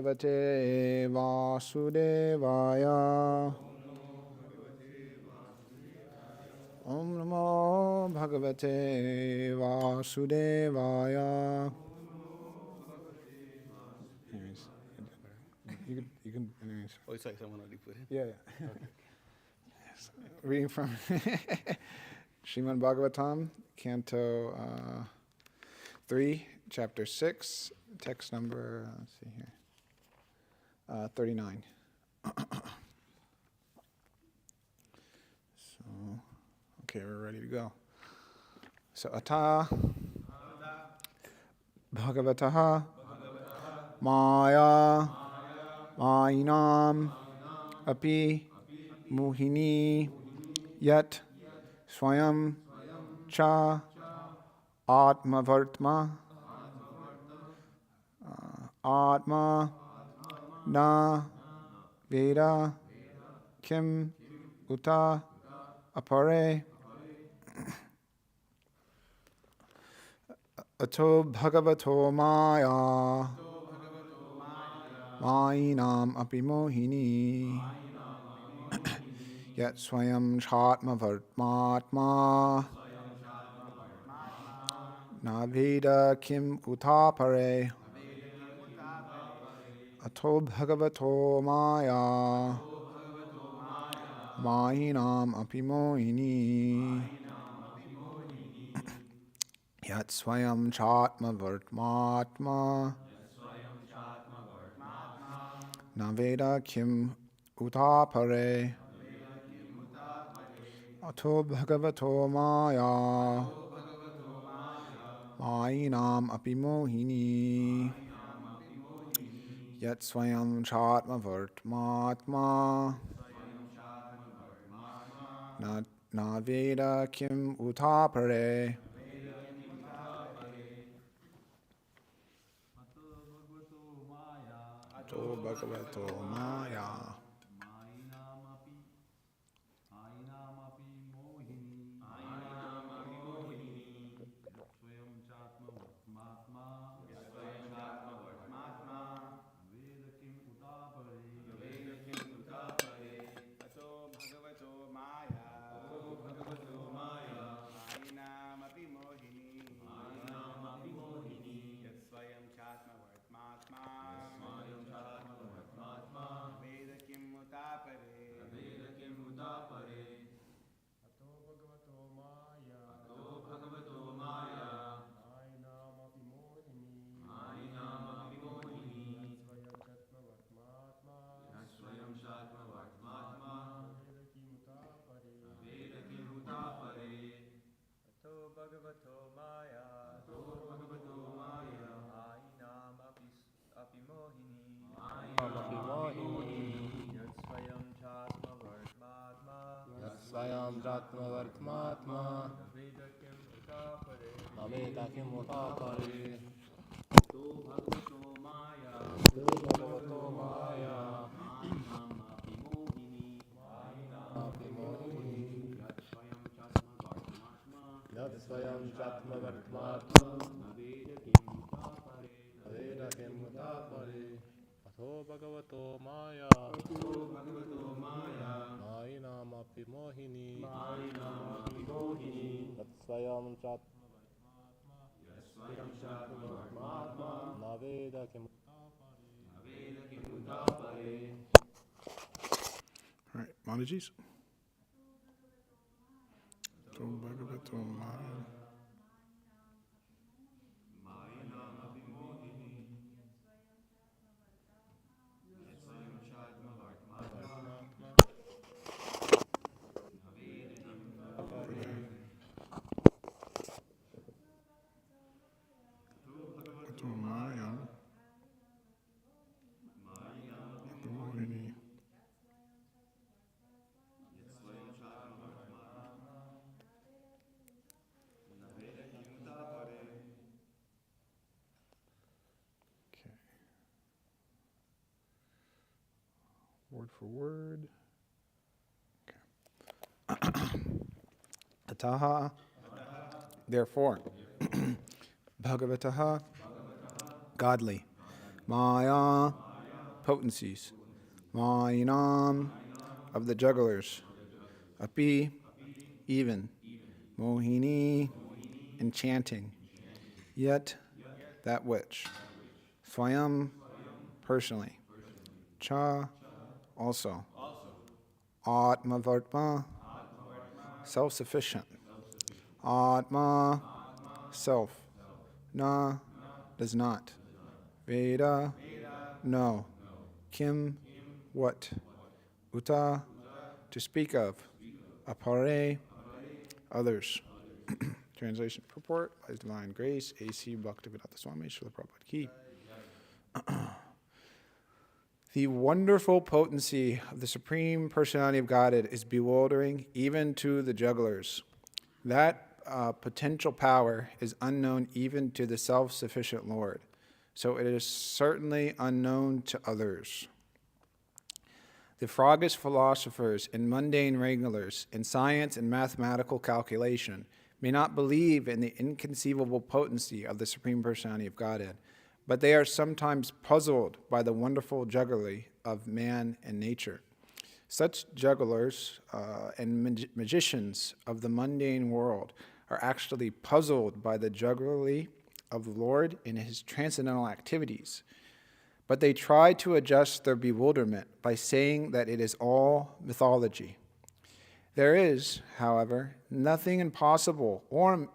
Bhagavate Vasudevaya. Om Namo Bhagavate Vasudevaya. Anyways, you can anyways. Oh, it's like someone already put in. Yeah. Reading from Srimad Bhagavatam, Canto 3, Chapter 6, text number, let's see here, 39. So, okay, we're ready to go. So, Ata Bhagavataha Maya Mainam Api Muhini Yat Swayam Cha Atmavartma Atma Na Veda Kim Uta Apare Ato Bhagavato Maya Mainam Api Mohini Yat Swayam Chatma Vartmatma Naveda Kim Utapare Ato Bhagavato Maya Mainam Api Mohini Yat Swayam Chatma Vartmatma Naveda Kim Utapare Ato Bhagavato Maya Mainam Api Mohini Yat Swayam Chatma Vartmatma Naveda Kim Utapare Ato Bhagavato Maya Swayam Jatma Vartmatma Naveda Kim Utapare Ato Bhagavato Maya Api Mohini Yat Swayam Jatma Vartmatma Naveda Kim Utapare Ato Bhagavato Maya Mainam Api Mohini Yat Swayam Jatma Naveda Kim All right, Mataji's. Ato Bhagavato Maya Ato Maya Api Mohini Okay. Word for word. Okay. Ataha, therefore. Bhagavataha, godly. Maya, potencies. Mayinam, of the jugglers. Api, even. Mohini, enchanting. Yet, that which. Swayam, personally. Cha, also. Atmavartma, self-sufficient. Atma, self. Na, does not. Veda, no. Kim, what. Uta, to speak of. Apare, others. Translation purport by His Divine Grace, A.C. Bhaktivedanta Swami Srila Prabhupada Ki. The wonderful potency of the Supreme Personality of Godhead is bewildering even to the jugglers. That potential power is unknown even to the self-sufficient Lord, so it is certainly unknown to others. The froggish philosophers and mundane wranglers in science and mathematical calculation may not believe in the inconceivable potency of the Supreme Personality of Godhead, but they are sometimes puzzled by the wonderful jugglery of man and nature. Such jugglers and magicians of the mundane world are actually puzzled by the jugglery of the Lord in His transcendental activities. But they try to adjust their bewilderment by saying that it is all mythology. There is, however, nothing impossible or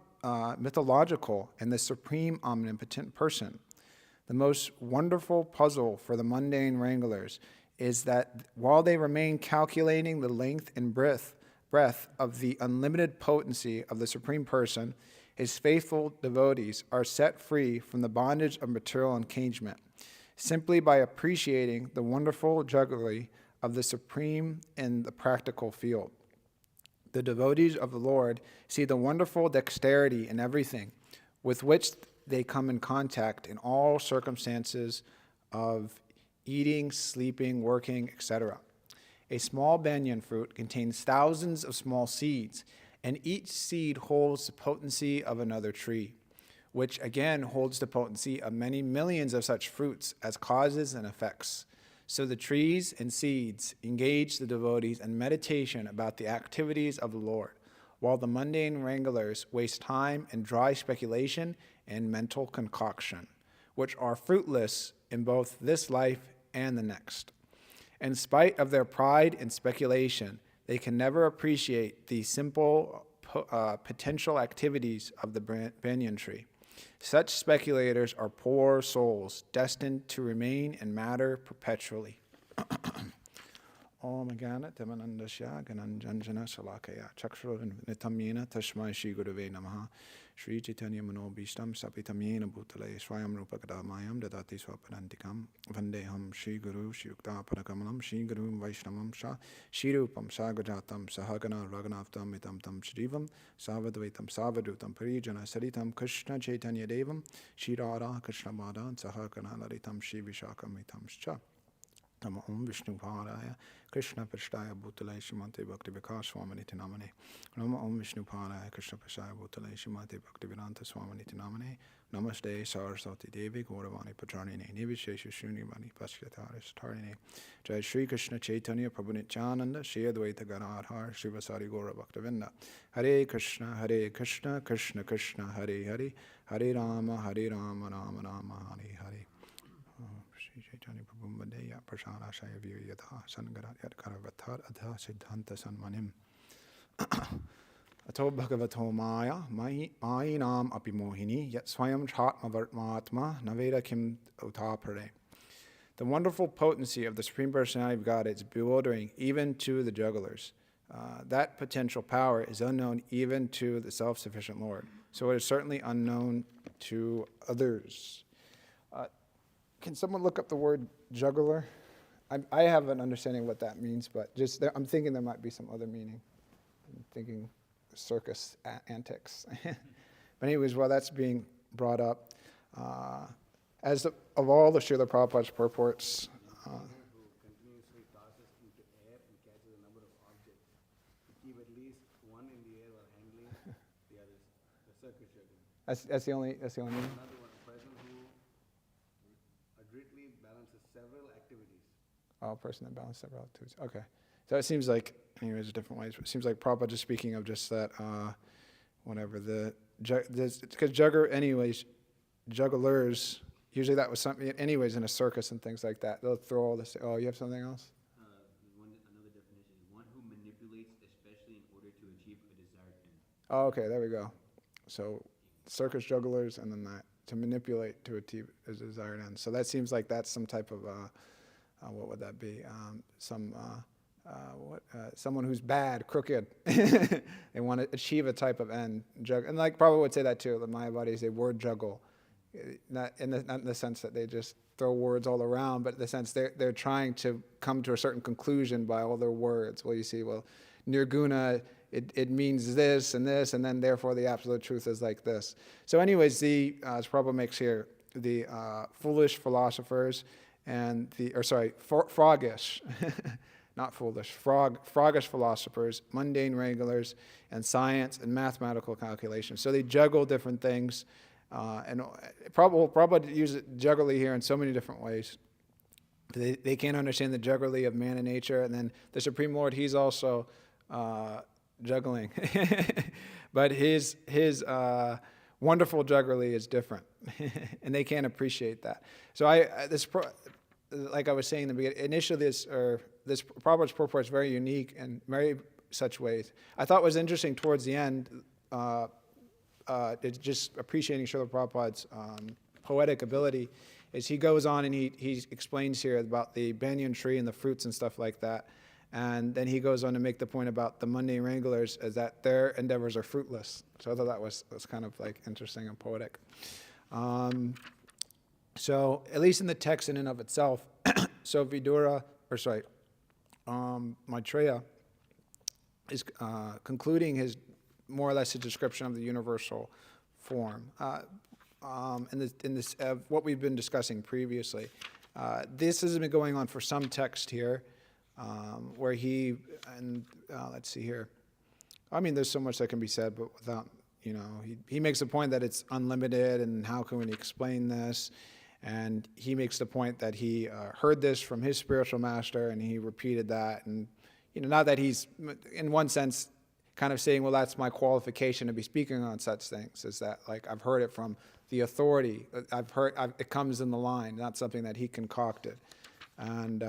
mythological in the Supreme Omnipotent Person. The most wonderful puzzle for the mundane wranglers is that while they remain calculating the length and breadth of the unlimited potency of the Supreme Person, His faithful devotees are set free from the bondage of material engagement, simply by appreciating the wonderful jugglery of the Supreme in the practical field. The devotees of the Lord see the wonderful dexterity in everything with which they come in contact in all circumstances of eating, sleeping, working, etc. A small banyan fruit contains thousands of small seeds, and each seed holds the potency of another tree, which again holds the potency of many millions of such fruits as causes and effects. So the trees and seeds engage the devotees in meditation about the activities of the Lord, while the mundane wranglers waste time in dry speculation and mental concoction, which are fruitless in both this life and the next. In spite of their pride and speculation, they can never appreciate the simple potential activities of the banyan tree. Such speculators are poor souls, destined to remain in matter perpetually. Om Gana Tamanandasya Gananjanjana Salakaya Chakshuranitamyena Tashmai Shri Gurave Namaha Shri Chaitanya Manobishtam Sapitamyena Bhutale Swayam Rupakadamayam Dadati Swapadantikam Vandeham Shri Guru Shri Yukta Parakamalam Shri Guru Vaishnamam Sha Shri Rupam Sagajatam Sahagana Ragnavtam Mitam Tam Shrivam Savadvaitam Savadutam Parijana Saritam Krishna Chaitanya Devam Shri Radha Krishna Bada Sahagana Laritam Shri Vishakam Mitam Scha Namo Om Vishnu Paraya Krishna Prashtaya Bhutale Shrimate Bhakti Vikas Swaminiti Namane Namo Om Vishnu Paraya Krishna Prashtaya Bhutale Shrimate Bhakti Vedanta Swaminiti Namane Namaste Saraswati Devi Gauravani Pacharnine Nivishesha Shrunivani Paschataris Tarine Jai Shri Krishna Chaitanya Prabhu Nityananda Shri Advaita Ganadhar Srivasari Gaura Bhaktavinda Hare Krishna Krishna Krishna Hare Hare Hare Rama Rama Rama Hare Hare Chaitanya Prabhu Vadeya Prasara Shaya Vyayatha Sangarat Yat Karavatar Adha Siddhanta Sanmanim Ato Bhagavato Maya Mayinam Api Mohini Yat Swayam Chatma Vartmatma Naveda Kim Utapare. The wonderful potency of the Supreme Personality of God is bewildering even to the jugglers. That potential power is unknown even to the self-sufficient Lord, so it is certainly unknown to others. Can someone look up the word juggler? I have an understanding of what that means, but I'm thinking there might be some other meaning. I'm thinking circus antics. But anyways, while that's being brought up, of all the Srila Prabhupada's purports, Who continuously tosses into air and catches a number of objects to keep at least one in the air while handling the others. The circus juggler. that's the only meaning. Another one, a person who adroitly balances several activities All person that balance several attitudes. Okay. So it seems like, anyways, different ways. But it seems like Prabhupada just speaking of just that, whatever, because jugglers, usually that was something, anyways, in a circus and things like that. They'll throw all this, oh, you have something else? Another definition is one who manipulates, especially in order to achieve a desired end. Oh, okay, there we go. So circus jugglers and then that, to manipulate to achieve a desired end. So that seems like that's some type of, what would that be? Someone who's bad, crooked. They want to achieve a type of end. And like Prabhupada would say that too, the Mayavadis is a word juggle. Not in the sense that they just throw words all around, but in the sense they're trying to come to a certain conclusion by all their words. Well, you see, nirguna, it means this, and then therefore the absolute truth is like this. So anyways, as Prabhupada makes here, the foolish philosophers and froggish, not foolish, froggish philosophers, mundane regulars, and science and mathematical calculations. So they juggle different things. And Prabhupada uses jugglery here in so many different ways. They can't understand the jugglery of man and nature. And then the Supreme Lord, he's also juggling. But his wonderful jugglery is different. And they can't appreciate that. So like I was saying in the beginning, initially this Prabhupada's purport is very unique in very such ways. I thought was interesting towards the end, it's just appreciating Srila Prabhupada's poetic ability, is he goes on and he explains here about the banyan tree and the fruits and stuff like that. And then he goes on to make the point about the mundane wranglers as that their endeavors are fruitless. So I thought that was kind of like interesting and poetic. So at least in the text in and of itself, so Maitreya is concluding his more or less a description of the universal form. In this what we've been discussing previously. This has been going on for some text here, where let's see here. I mean, there's so much that can be said, but without, he makes the point that it's unlimited, and how can we explain this? And he makes the point that he heard this from his spiritual master, and he repeated that. And, not that he's, in one sense, kind of saying, well, that's my qualification to be speaking on such things, is that, like, I've heard it from the authority. It comes in the line, not something that he concocted. And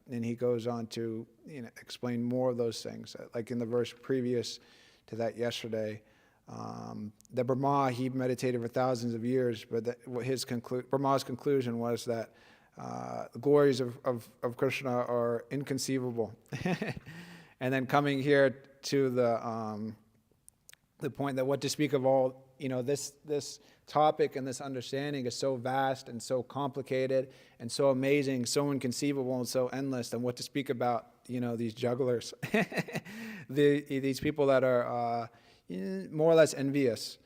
then he goes on to, explain more of those things. Like in the verse previous to that yesterday, the Brahma, he meditated for thousands of years, but Brahma's conclusion was that the glories of Krishna are inconceivable. And then coming here to the point that what to speak of all, this topic and this understanding is so vast and so complicated and so amazing, so inconceivable and so endless, and what to speak about, these jugglers, these people that are more or less envious,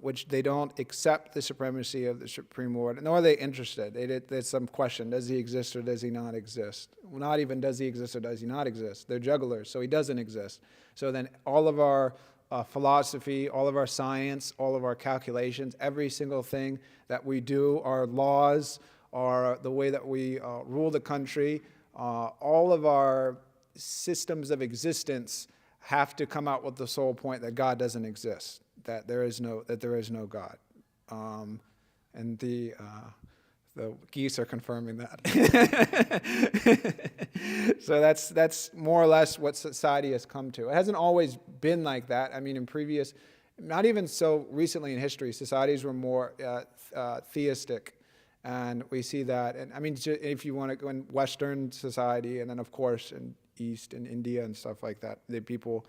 which they don't accept the supremacy of the Supreme Lord, nor are they interested. There's some question, does he exist or does he not exist? Well, not even does he exist or does he not exist. They're jugglers, so he doesn't exist. So then all of our philosophy, all of our science, all of our calculations, every single thing that we do, our laws, the way that we rule the country, all of our systems of existence have to come out with the sole point that God doesn't exist, that there is no God, and the geese are confirming that. So that's more or less what society has come to. It hasn't always been like that. I mean, in previous, not even so recently in history, societies were more theistic. And we see that, and I mean, if you want to go in Western society, and then of course in East and India and stuff like that, the people,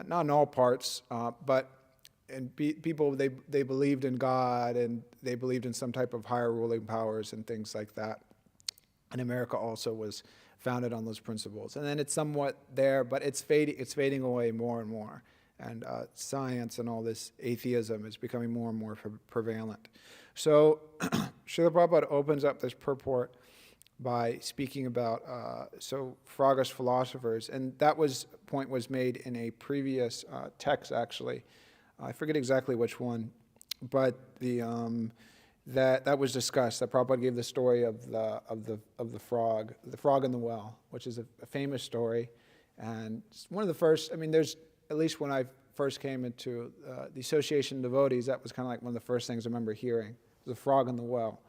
not in all parts, but people they believed in God, and they believed in some type of higher ruling powers and things like that. And America also was founded on those principles. And then it's somewhat there, but it's fading away more and more. And science and all this atheism is becoming more and more prevalent. So Srila Prabhupada opens up this purport by speaking about froggish philosophers, and that point was made in a previous text actually. I forget exactly which one, but that was discussed. That Prabhupada gave the story of the frog in the well, which is a famous story, and it's one of the first. I mean, there's at least when I first came into the association of devotees, that was kind of like one of the first things I remember hearing. The frog in the well,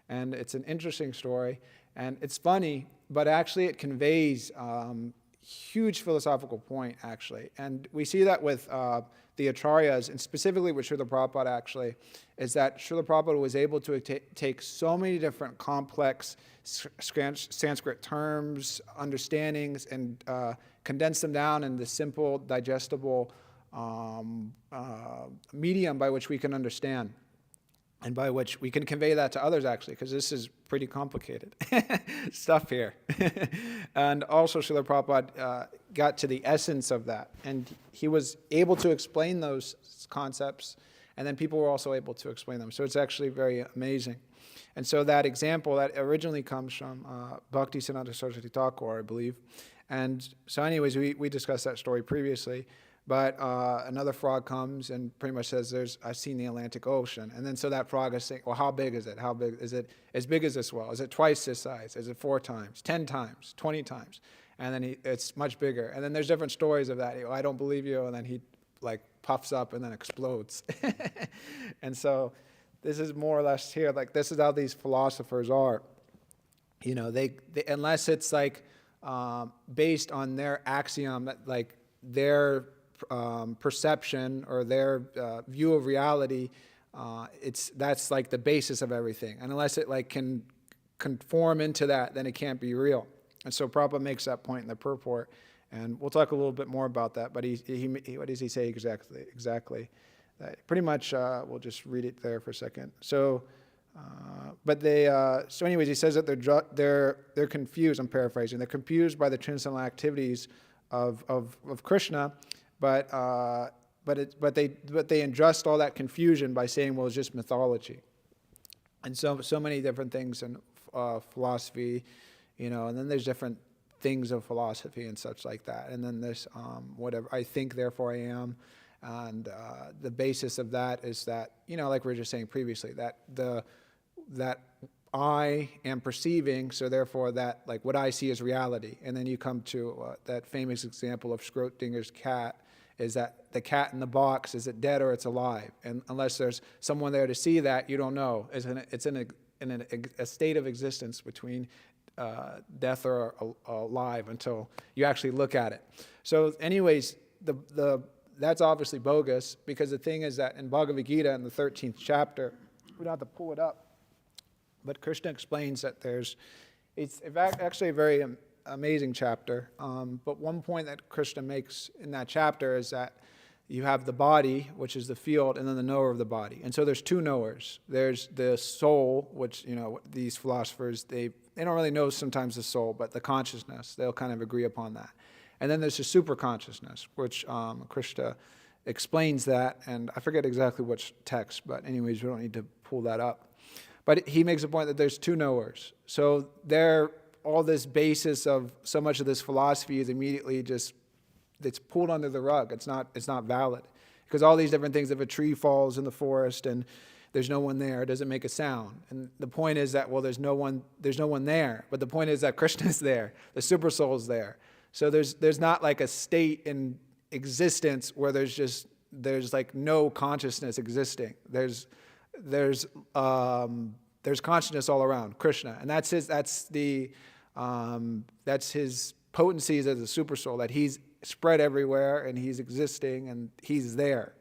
and it's an interesting story, and it's funny, but actually it conveys huge philosophical point, actually. And we see that with the Acharyas, and specifically with Srila Prabhupada, actually, is that Srila Prabhupada was able to take so many different complex Sanskrit terms, understandings, and condense them down in the simple, digestible medium by which we can understand, and by which we can convey that to others, actually, because this is pretty complicated stuff here. And also Srila Prabhupada got to the essence of that, and he was able to explain those concepts, and then people were also able to explain them. So it's actually very amazing. And so that example, that originally comes from Bhakti Siddhanta Saraswati Thakur, I believe. And so anyways, we discussed that story previously. But another frog comes and pretty much says, I've seen the Atlantic Ocean. And then so that frog is saying, well, how big is it? How big? Is it as big as this well? Is it twice this size? Is it 4 times, 10 times, 20 times? And then it's much bigger. And then there's different stories of that. I don't believe you. And then he like puffs up and then explodes. And so this is more or less here. Like this is how these philosophers are. You know, they unless it's like based on their axiom, that like their perception or their view of reality, that's like the basis of everything. And unless it like can conform into that, then it can't be real. And so Prabhupada makes that point in the purport, and we'll talk a little bit more about that. But he what does he say exactly? That pretty much we'll just read it there for a second. So. So anyways, he says that they're confused. I'm paraphrasing. They're confused by the transcendental activities of Krishna, but they adjust all that confusion by saying, well, it's just mythology. And so many different things in philosophy, you know. And then there's different things of philosophy and such like that. And then this whatever I think, therefore I am. And the basis of that is that, you know, like we were just saying previously, that I am perceiving, so therefore that, like, what I see is reality. And then you come to that famous example of Schrodinger's cat, is that the cat in the box, is it dead or it's alive? And unless there's someone there to see that, you don't know. It's in a state of existence between death or alive until you actually look at it. So anyways, that's obviously bogus, because the thing is that in Bhagavad Gita, in the 13th chapter, we don't have to pull it up, but Krishna explains that it's actually a very amazing chapter. But one point that Krishna makes in that chapter is that you have the body, which is the field, and then the knower of the body. And so there's two knowers. There's the soul, which, you know, these philosophers, they don't really know sometimes the soul, but the consciousness, they'll kind of agree upon that. And then there's the super consciousness, which Krishna explains that, and I forget exactly which text, but anyways, we don't need to pull that up. But he makes a point that there's two knowers. So all this basis of so much of this philosophy is immediately just, it's pulled under the rug. It's not valid. Because all these different things, if a tree falls in the forest and there's no one there, it doesn't make a sound. And the point is that, well, there's no one there. But the point is that Krishna's there. The super soul's there. So there's not like a state in existence where there's like no consciousness existing. There's consciousness all around Krishna, and that's his potencies as a super soul, that he's spread everywhere and he's existing and he's there.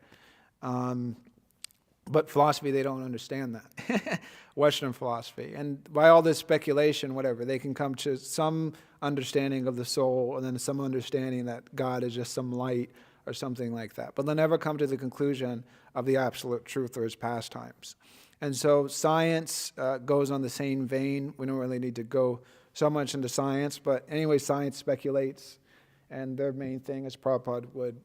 But philosophy, they don't understand that. Western philosophy. And by all this speculation, whatever, they can come to some understanding of the soul, and then some understanding that God is just some light or something like that. But they'll never come to the conclusion of the absolute truth or his pastimes. And so science goes on the same vein. We don't really need to go so much into science, but anyway, science speculates. And their main thing, as Prabhupada would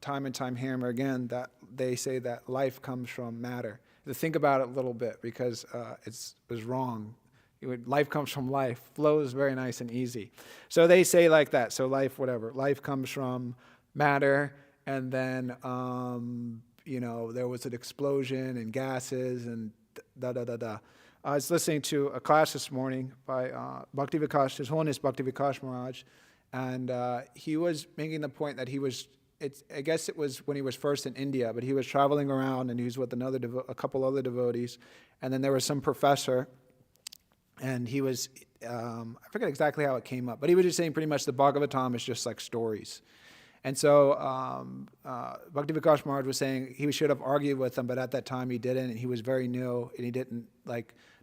time and time hammer again, that they say that life comes from matter. To think about it a little bit, because it was wrong. Life comes from life. Flows very nice and easy. So they say like that. So life comes from matter, and then there was an explosion and gases, and da da da da. I was listening to a class this morning by Bhakti Vikash, His Holiness Bhakti Vikash Maharaj, and he was making the point that I guess it was when he was first in India, but he was traveling around and he was with a couple other devotees, and then there was some professor, and he was, I forget exactly how it came up, but he was just saying pretty much the Bhagavatam is just like stories. And so Bhakti Vikash Maharaj was saying he should have argued with him, but at that time he didn't, and he was very new, and he didn't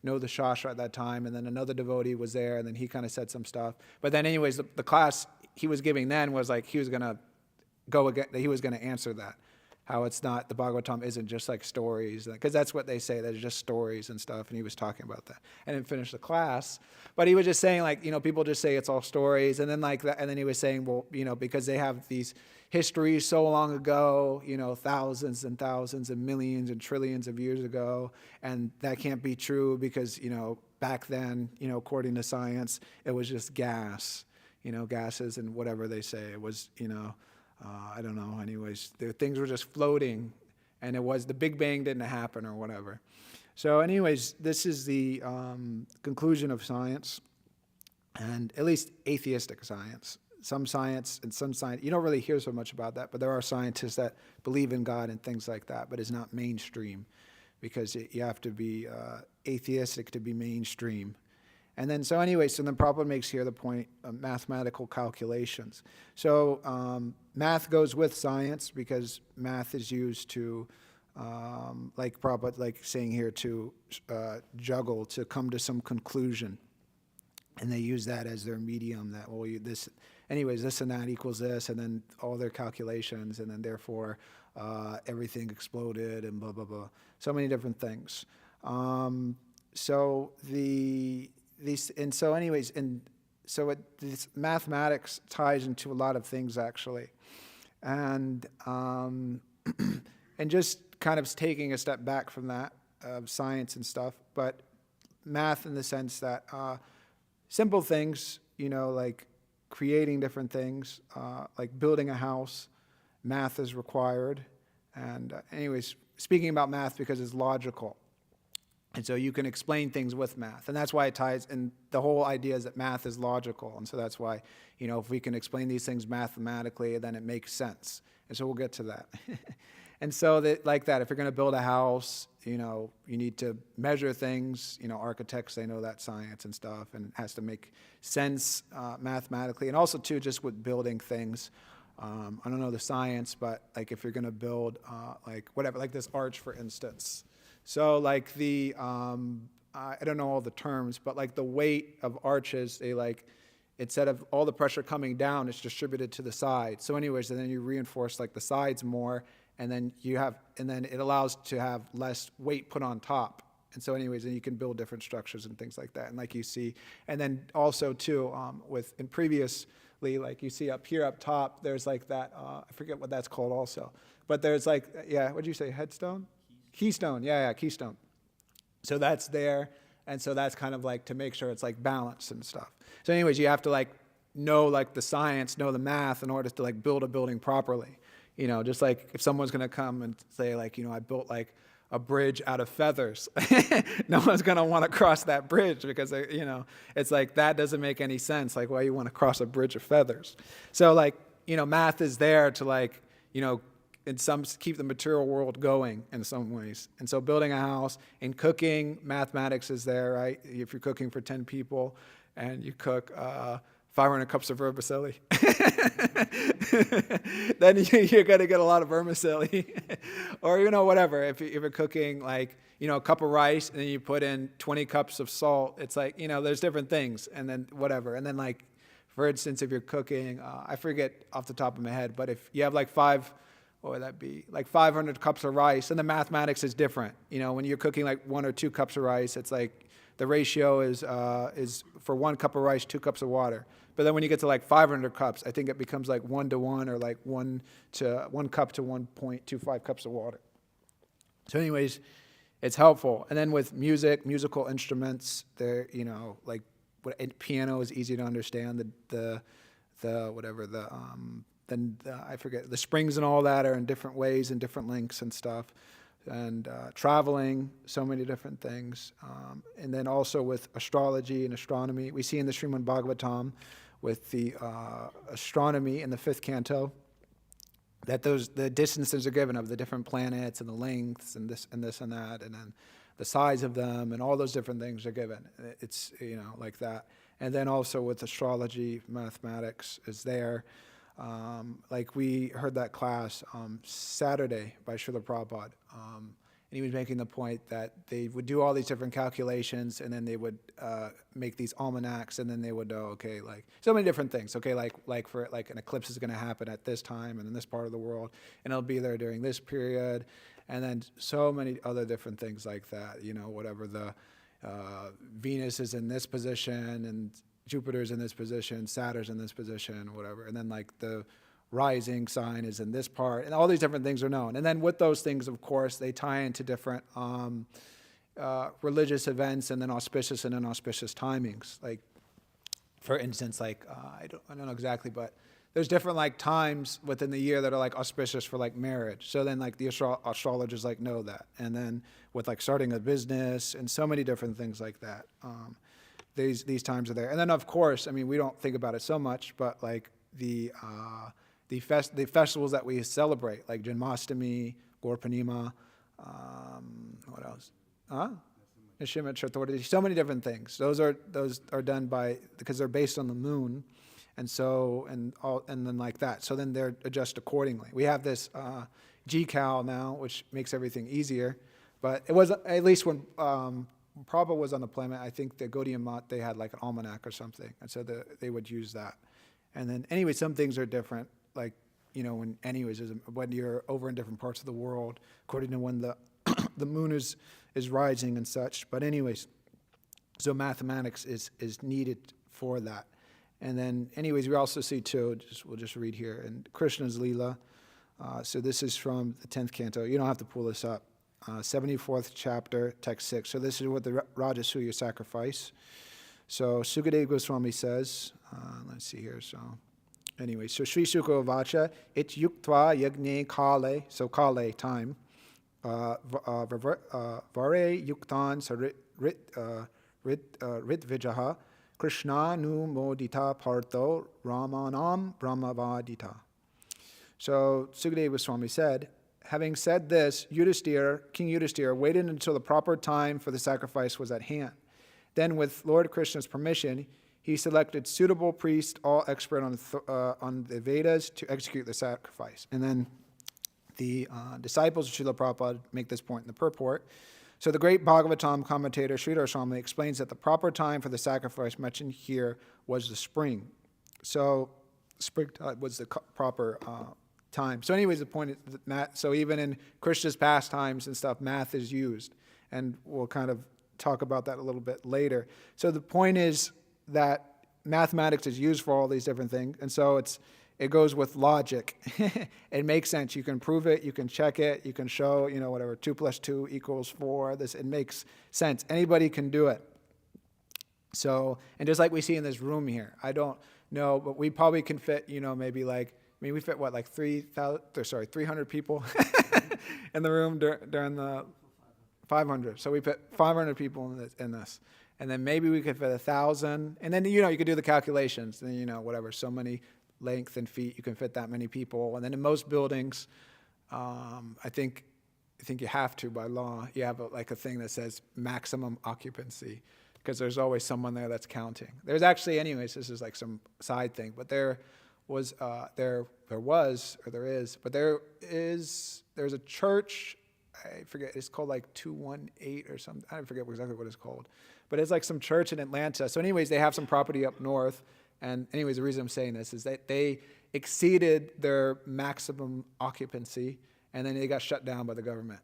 know the Shastra at that time, and then another devotee was there, and then he kind of said some stuff. But then anyways, the class he was giving then was like he was going to answer that, how it's not, the Bhagavatam isn't just like stories, because that's what they say, that it's just stories and stuff, and he was talking about that. I didn't finish the class, but he was just saying people just say it's all stories, and then like that, and then he was saying, well, because they have these histories so long ago, thousands and thousands and millions and trillions of years ago, and that can't be true because, back then, according to science, it was just gas, gases and whatever they say, it was, I don't know. Anyways, things were just floating, and the Big Bang didn't happen or whatever. So anyways, this is the conclusion of science, and at least atheistic science. Some science and some science, you don't really hear so much about that, but there are scientists that believe in God and things like that, but it's not mainstream because you have to be atheistic to be mainstream. And then, so then Prabhupada makes here the point of mathematical calculations. So math goes with science because math is used to, like Prabhupada saying here, to juggle, to come to some conclusion. And they use that as their medium, that, this and that equals this, and then all their calculations, and then therefore everything exploded, and blah, blah, blah. So many different things. This mathematics ties into a lot of things actually, and and just kind of taking a step back from that of science and stuff, but math in the sense that simple things, like creating different things, like building a house, math is required, and speaking about math because it's logical. And so you can explain things with math. And that's why it ties, and the whole idea is that math is logical. And so that's why, if we can explain these things mathematically, then it makes sense. And so we'll get to that. And so if you're going to build a house, you need to measure things. Architects, they know that science and stuff, and it has to make sense mathematically. And also, too, just with building things. I don't know the science, but if you're going to build, this arch, for instance. So I don't know all the terms, but the weight of arches, they instead of all the pressure coming down, it's distributed to the sides. So and then you reinforce the sides more, and then it allows to have less weight put on top. And so then you can build different structures and things like that. And you see, and then also too, previously, you see up here up top, there's that, I forget what that's called also, but there's what'd you say, headstone? Keystone, keystone. So that's there, and so that's kind of to make sure it's balanced and stuff. So you have to know the science, know the math in order to build a building properly. Just if someone's gonna come and say I built a bridge out of feathers, no one's gonna want to cross that bridge because it's that doesn't make any sense. Why you want to cross a bridge of feathers? So math is there to in some keep the material world going in some ways. And so building a house, in cooking, mathematics is there, right? If you're cooking for 10 people and you cook 500 cups of vermicelli, then you're going to get a lot of vermicelli. Or, whatever. If you're cooking a cup of rice and then you put in 20 cups of salt, it's there's different things. And then whatever. And then for instance, if you're cooking, I forget off the top of my head, but if you have what would that be? 500 cups of rice, and the mathematics is different. When you're cooking 1 or 2 cups of rice, it's the ratio is for 1 cup of rice, 2 cups of water. But then when you get to 500 cups, I think it becomes 1 to 1 or 1 cup to 1.25 cups of water. So it's helpful. And then with musical instruments, they're, piano is easy to understand. I forget, the springs and all that are in different ways and different lengths and stuff. and traveling, so many different things. And then also with astrology and astronomy. We see in the Srimad Bhagavatam with the astronomy in the 5th canto that the distances are given of the different planets and the lengths and this and this and that, and then the size of them and all those different things are given. It's, like that. And then also with astrology, mathematics is there. Like we heard that class Saturday by Srila Prabhupada, and he was making the point that they would do all these different calculations, and then they would make these almanacs, and then they would know, okay, like so many different things. Okay, like for like an eclipse is going to happen at this time and in this part of the world, and it'll be there during this period, and then so many other different things like that. Whatever the Venus is in this position and Jupiter's in this position, Saturn's in this position, whatever. And then like the rising sign is in this part, and all these different things are known. And then with those things, of course, they tie into different religious events and then auspicious and inauspicious timings. Like, for instance, like, I don't know exactly, but there's different like times within the year that are like auspicious for like marriage. So then like the astrologers like know that. And then with like starting a business and so many different things like that. These times are there. And then, of course, I mean, we don't think about it so much, but like the festivals that we celebrate, like Janmashtami, Gaur Purnima, what else? Nishima Chaturthi, so many different things. Those are done because they're based on the moon, and then like that. So then they're adjusted accordingly. We have this GCal now, which makes everything easier, but it was at least when Prabhupada was on the planet, I think the Gaudiya Math, they had like an almanac or something, and so they would use that. And then anyway, some things are different, like, when you're over in different parts of the world, according to when the the moon is rising and such. But anyways, so mathematics is needed for that. And then anyways, we also see too, we'll just read here, in Krishna's Leela. So this is from the 10th canto. You don't have to pull this up. 74th chapter, text 6. So this is with the Rajasuya sacrifice. So Sukadeva Goswami says, let's see here. So anyway, so Sri Sukha Vacha, it yuktva yagne kale, so kale, time, vare yuktan rit vijaha, Krishna nu modita partho ramanam brahmavadita. So Sukadeva Goswami said, having said this, King Yudhisthira waited until the proper time for the sacrifice was at hand. Then, with Lord Krishna's permission, he selected suitable priests, all expert on the Vedas, to execute the sacrifice. And then the disciples of Srila Prabhupada make this point in the purport. So the great Bhagavatam commentator Sridhar Swami explains that the proper time for the sacrifice mentioned here was the spring. So springtime was the proper time. So anyways, the point is that math, so even in Krishna's pastimes and stuff, math is used. And we'll kind of talk about that a little bit later. So the point is that mathematics is used for all these different things. And so it goes with logic. It makes sense. You can prove it, you can check it, you can show, whatever, 2 + 2 = 4. It makes sense. Anybody can do it. So, and just like we see in this room here, I don't know, but we probably can fit, maybe like, we fit what, like 300 people in the room during the 500. So we put 500 people in this. And then maybe we could fit 1,000. And then, you could do the calculations. And then, whatever, so many length and feet, you can fit that many people. And then in most buildings, I think you have to, by law, you have a thing that says maximum occupancy, because there's always someone there that's counting. There's actually, anyways, this is like some side thing, but there's a church, I forget, it's called like 218 or something, I forget exactly what it's called, but it's like some church in Atlanta. So anyways, they have some property up north, and anyways, the reason I'm saying this is that they exceeded their maximum occupancy, and then they got shut down by the government.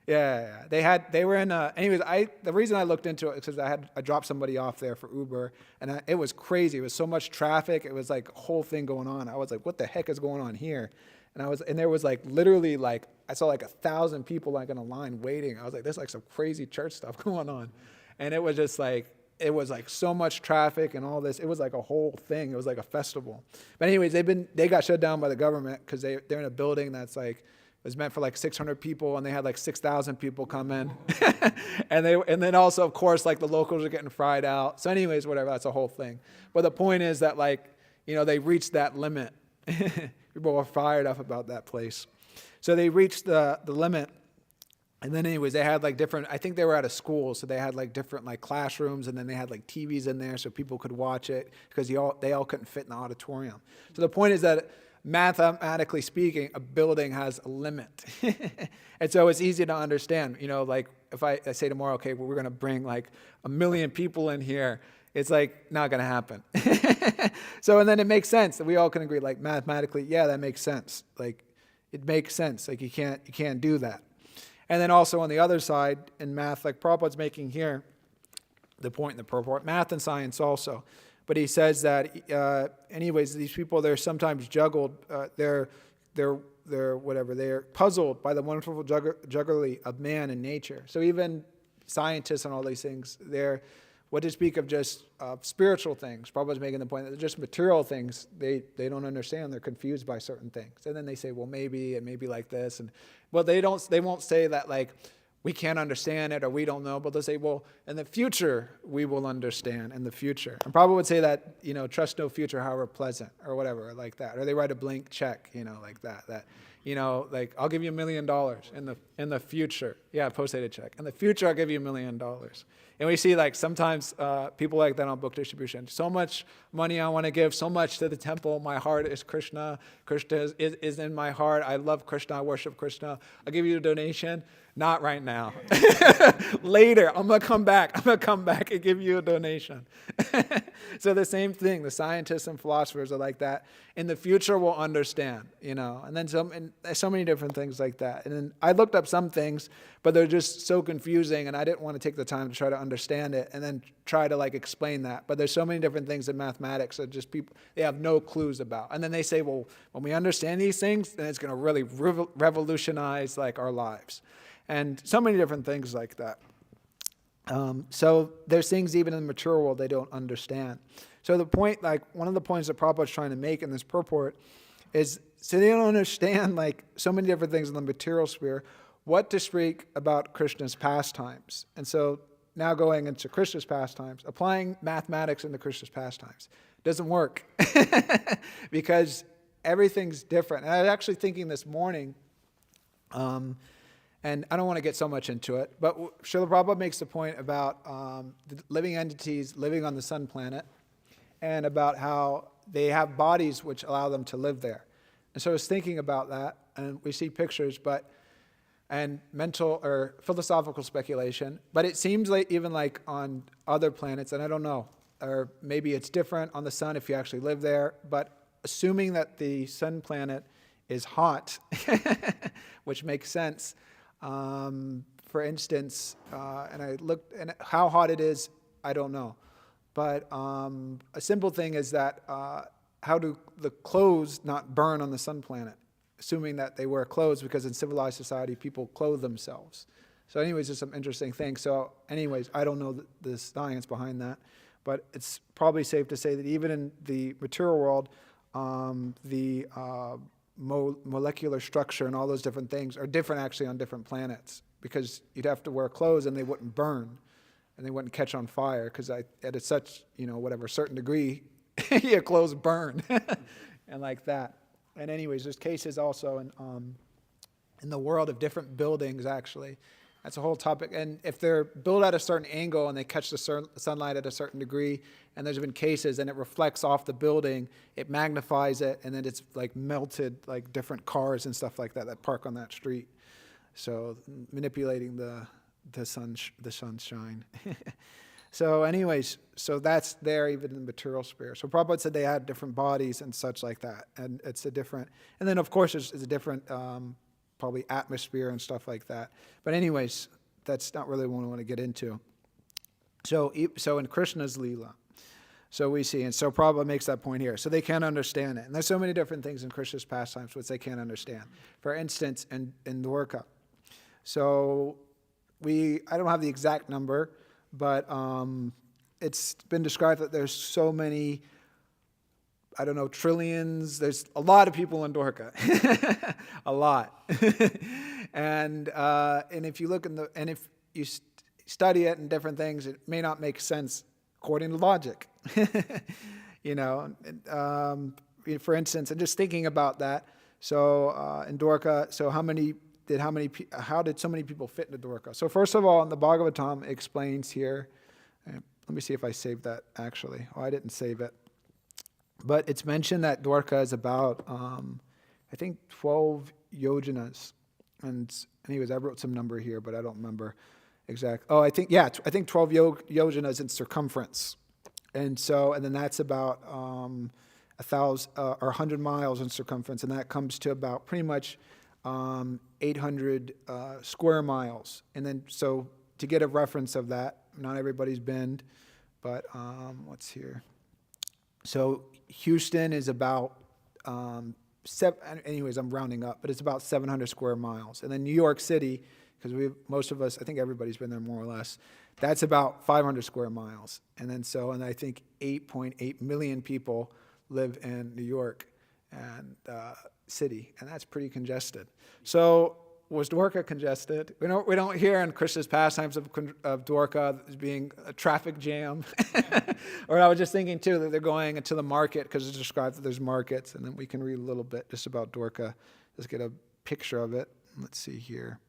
Yeah. They were in the reason I looked into it is because I dropped somebody off there for Uber, and it was crazy. It was so much traffic. It was like a whole thing going on. I was like, what the heck is going on here? And there was like literally like, I saw like 1,000 people like in a line waiting. I was like, there's like some crazy church stuff going on. And it was just like, it was like so much traffic and all this. It was like a whole thing. It was like a festival. But anyways, they got shut down by the government because they're in a building that's like was meant for like 600 people, and they had like 6,000 people come in. and then also, of course, like the locals are getting fried out. So anyways, whatever, that's a whole thing. But the point is that, like, they reached that limit. People were fired up about that place. So they reached the limit. And then anyways, they had like different, I think they were at a school, so they had like different like classrooms, and then they had like TVs in there so people could watch it, because they all couldn't fit in the auditorium. So the point is that mathematically speaking, a building has a limit. And so it's easy to understand, like if I say tomorrow, okay, well, we're going to bring like 1 million people in here, it's like not going to happen. So, and then it makes sense that we all can agree, like mathematically, yeah, that makes sense. Like it makes sense. Like you can't do that. And then also on the other side, in math, like Prabhupada's making here, the point in the purport, math and science also. But he says that, anyways, these people, they're sometimes juggled, they're puzzled by the wonderful jugglery of man and nature. So even scientists and all these things, what to speak of just spiritual things. Prabhupada's making the point that just material things, they don't understand. They're confused by certain things. And then they say, well, maybe it may be like this. And well, they won't say that like we can't understand it or we don't know, but they'll say, well, in the future we will understand in the future. And Prabhupada would say that, trust no future, however pleasant, or whatever, like that. Or they write a blank check, like that. Like I'll give you $1 million in the future. Yeah, post-dated check. In the future, I'll give you $1 million. And we see like sometimes people like that on book distribution. So much money I want to give, so much to the temple. My heart is Krishna. Krishna is in my heart. I love Krishna. I worship Krishna. I'll give you a donation. Not right now. Later, I'm going to come back and give you a donation. So the same thing, the scientists and philosophers are like that. In the future, we'll understand, And then so many different things like that. And then I looked up some things, but they're just so confusing, and I didn't want to take the time to try to understand it and then try to like explain that. But there's so many different things in mathematics that just people, they have no clues about. And then they say, well, when we understand these things, then it's going to really revolutionize like our lives. And so many different things like that. So there's things even in the mature world they don't understand. So the point, like one of the points that Prabhupada's trying to make in this purport is, so they don't understand like so many different things in the material sphere, what to speak about Krishna's pastimes. And so now going into Krishna's pastimes, applying mathematics into Krishna's pastimes doesn't work because everything's different. And I was actually thinking this morning, and I don't want to get so much into it, but Srila Prabhupada makes the point about the living entities living on the sun planet and about how they have bodies which allow them to live there. And so I was thinking about that, and we see pictures, and mental or philosophical speculation, but it seems like even like on other planets, and I don't know, or maybe it's different on the sun if you actually live there, but assuming that the sun planet is hot, which makes sense. For instance, and I looked, and how hot it is, I don't know. But a simple thing is that how do the clothes not burn on the sun planet? Assuming that they wear clothes, because in civilized society, people clothe themselves. So anyways, there's some interesting things. So anyways, I don't know the science behind that, but it's probably safe to say that even in the material world, the molecular structure and all those different things are different actually on different planets, because you'd have to wear clothes and they wouldn't burn and they wouldn't catch on fire, because at a such, certain degree, your clothes burn and like that. And anyways, there's cases also in the world of different buildings actually. That's a whole topic. And if they're built at a certain angle and they catch the sunlight at a certain degree, and there's been cases and it reflects off the building, it magnifies it, and then it's like melted like different cars and stuff like that park on that street. So manipulating the sunshine. So anyways, so that's there even in the material sphere. So Prabhupada said they had different bodies and such like that. And it's a different, and then of course it's a different probably atmosphere and stuff like that. But anyways, that's not really what we want to get into. So in Krishna's Leela, so we see, and so Prabhupada makes that point here. So they can't understand it. And there's so many different things in Krishna's pastimes which they can't understand. For instance, in Dwarka. So I don't have the exact number, but it's been described that there's so many I don't know, trillions. There's a lot of people in Dorka, a lot. And if you look if you study it and different things, it may not make sense according to logic. For instance, and just thinking about that. So in Dorka, so how did so many people fit into Dorka? So first of all, in the Bhagavatam, it explains here. Let me see if I saved that actually. Oh, I didn't save it. But it's mentioned that Dwarka is about, I think, 12 yojanas. And anyways, I wrote some number here, but I don't remember exact. Oh, I think 12 yojanas in circumference. And then that's about 1,000 or 100 miles in circumference. And that comes to about pretty much 800 square miles. And then, so to get a reference of that, not everybody's been, but what's here? So Houston is about anyways, I'm rounding up, but it's about 700 square miles. And then New York City, because most of us, I think everybody's been there more or less, that's about 500 square miles. And I think 8.8 million people live in New York and city, and that's pretty congested. So was Dwarka congested? We don't hear in Krishna's pastimes of Dwarka as being a traffic jam. Or I was just thinking too that they're going into the market because it's described that there's markets, and then we can read a little bit just about Dwarka. Just get a picture of it. Let's see here.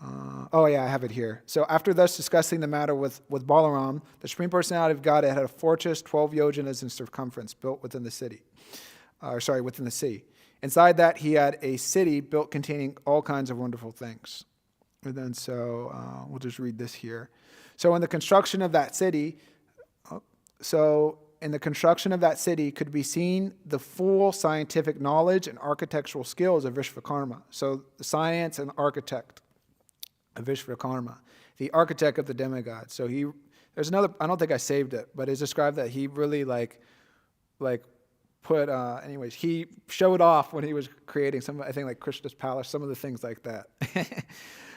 I have it here. So after thus discussing the matter with Balaram, the Supreme Personality of Godhead had a fortress 12 yojanas in circumference built within the city. Within the sea. Inside that, he had a city built containing all kinds of wonderful things. And then we'll just read this here. So in the construction of that city, could be seen the full scientific knowledge and architectural skills of Vishvakarma. So the science and architect of Vishvakarma, the architect of the demigod. So there's another, I don't think I saved it, but it's described that he really he showed off when he was creating some, I think like Krishna's palace, some of the things like that.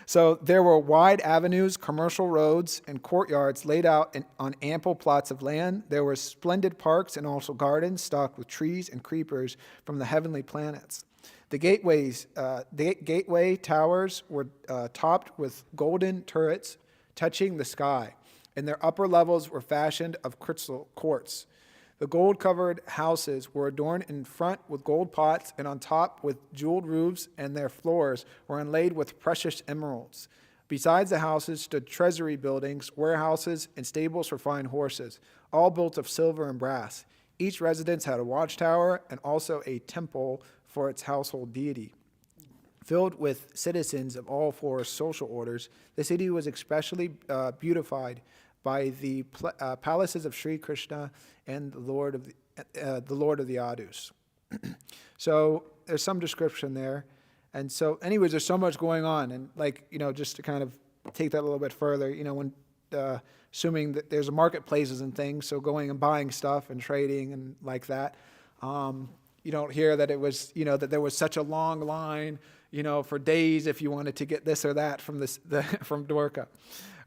So there were wide avenues, commercial roads, and courtyards laid out on ample plots of land. There were splendid parks and also gardens stocked with trees and creepers from the heavenly planets. The gateway towers were topped with golden turrets touching the sky, and their upper levels were fashioned of crystal quartz. The gold-covered houses were adorned in front with gold pots and on top with jeweled roofs, and their floors were inlaid with precious emeralds. Besides the houses stood treasury buildings, warehouses, and stables for fine horses, all built of silver and brass. Each residence had a watchtower and also a temple for its household deity. Filled with citizens of all four social orders, the city was especially beautified by the palaces of Sri Krishna and the Lord of the Adus. So there's some description there. And so anyways, there's so much going on. And just to kind of take that a little bit further, when assuming that there's marketplaces and things, so going and buying stuff and trading and like that, you don't hear that it was, that there was such a long line, for days if you wanted to get this or that from from Dwarka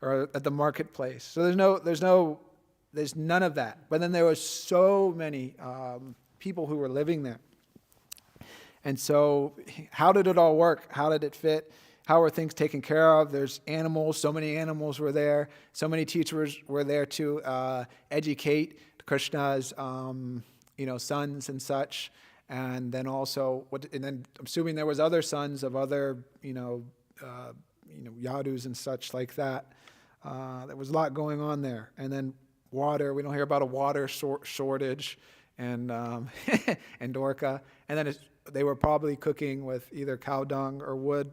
or at the marketplace. So there's none of that. But then there was so many people who were living there. And so how did it all work? How did it fit? How were things taken care of? There's animals. So many animals were there. So many teachers were there to educate Krishna's, sons and such. And then also, I'm assuming there was other sons of other, Yadus and such like that. There was a lot going on there. And then water. We don't hear about a water shortage and Dwarka. And then they were probably cooking with either cow dung or wood.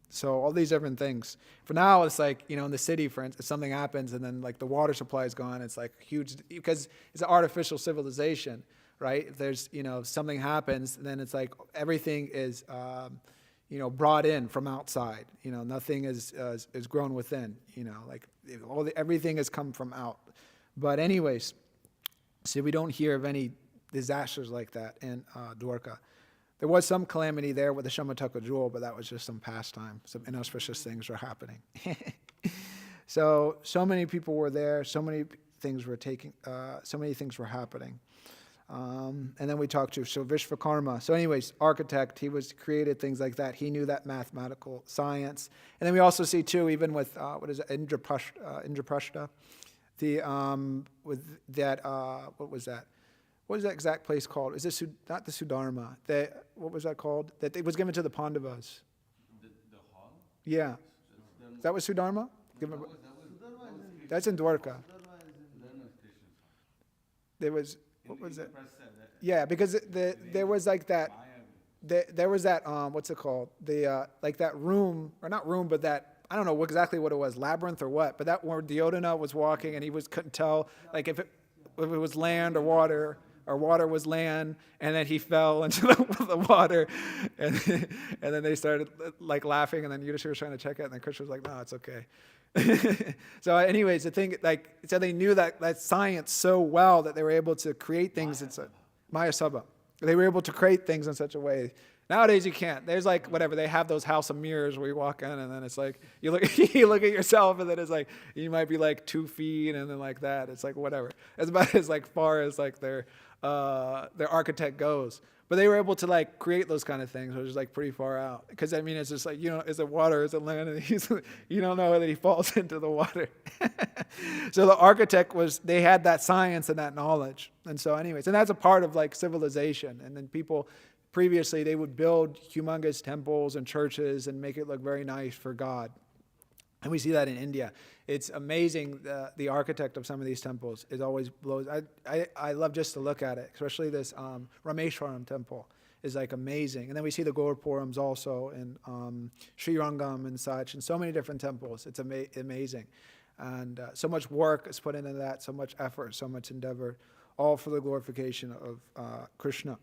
So all these different things. For now, it's like, in the city, for instance, something happens and then like the water supply is gone. It's like huge, because it's an artificial civilization, right? If there's, something happens, then it's like everything is, brought in from outside. Nothing is grown within. Everything has come from out. But anyways, see, we don't hear of any disasters like that in Dwarka. There was some calamity there with the Shamataka jewel, but that was just some pastime. Some inauspicious things were happening. So many people were there. So many things were happening. And then we talked to so Vishvakarma. So anyways, architect, he was created things like that. He knew that mathematical science. And then we also see too, even with what is it, Indraprashta, with that what was that? What is that exact place called? Is this not the Sudharma? What was that called? That it was given to the Pandavas. The hall? Yeah, is that was Sudharma? That's in Dwarka. There was what was it? Yeah, because there was like that. There was that what's it called? The like that room, or not room, but that I don't know exactly what it was, labyrinth or what. But that where Duryodhana was walking and he couldn't tell like if it was land or water. Or water was land, and then he fell into the water, and then they started like laughing, and then Yudhishthira was trying to check it, and then Krishna was like, "No, it's okay." So, anyways, the thing so they knew that science so well that they were able to create things. It's Maya Sabha. They were able to create things in such a way. Nowadays you can't. There's like whatever they have those house of mirrors where you walk in and then it's like you look at yourself and then it's like you might be like 2 feet and then like that. It's like whatever. It's about as like far as like their architect goes. But they were able to like create those kind of things, which is like pretty far out. Because I mean, it's just like is it water? Is it land? And you don't know whether he falls into the water. So the architect they had that science and that knowledge. And so, anyways, and that's a part of like civilization. And then people. Previously, they would build humongous temples and churches and make it look very nice for God. And we see that in India. It's amazing, the architect of some of these temples. It always blows. I love just to look at it, especially this Rameshwaram temple is like amazing. And then we see the Gurupurams also and Sri Rangam and such, and so many different temples. It's amazing. And so much work is put into that, so much effort, so much endeavor, all for the glorification of Krishna.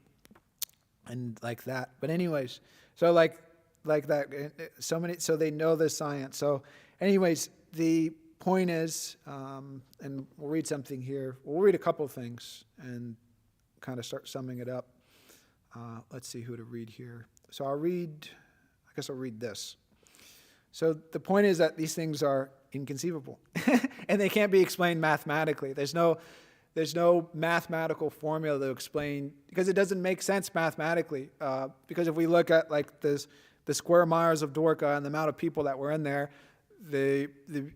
And like that. But anyways, so like that, so they know this science. So anyways, the point is, and we'll read something here. We'll read a couple of things and kind of start summing it up. Let's see who to read here. So I guess I'll read this. So the point is that these things are inconceivable and they can't be explained mathematically. There's no mathematical formula to explain, because it doesn't make sense mathematically. Because if we look at like the square miles of Dwarka and the amount of people that were in there,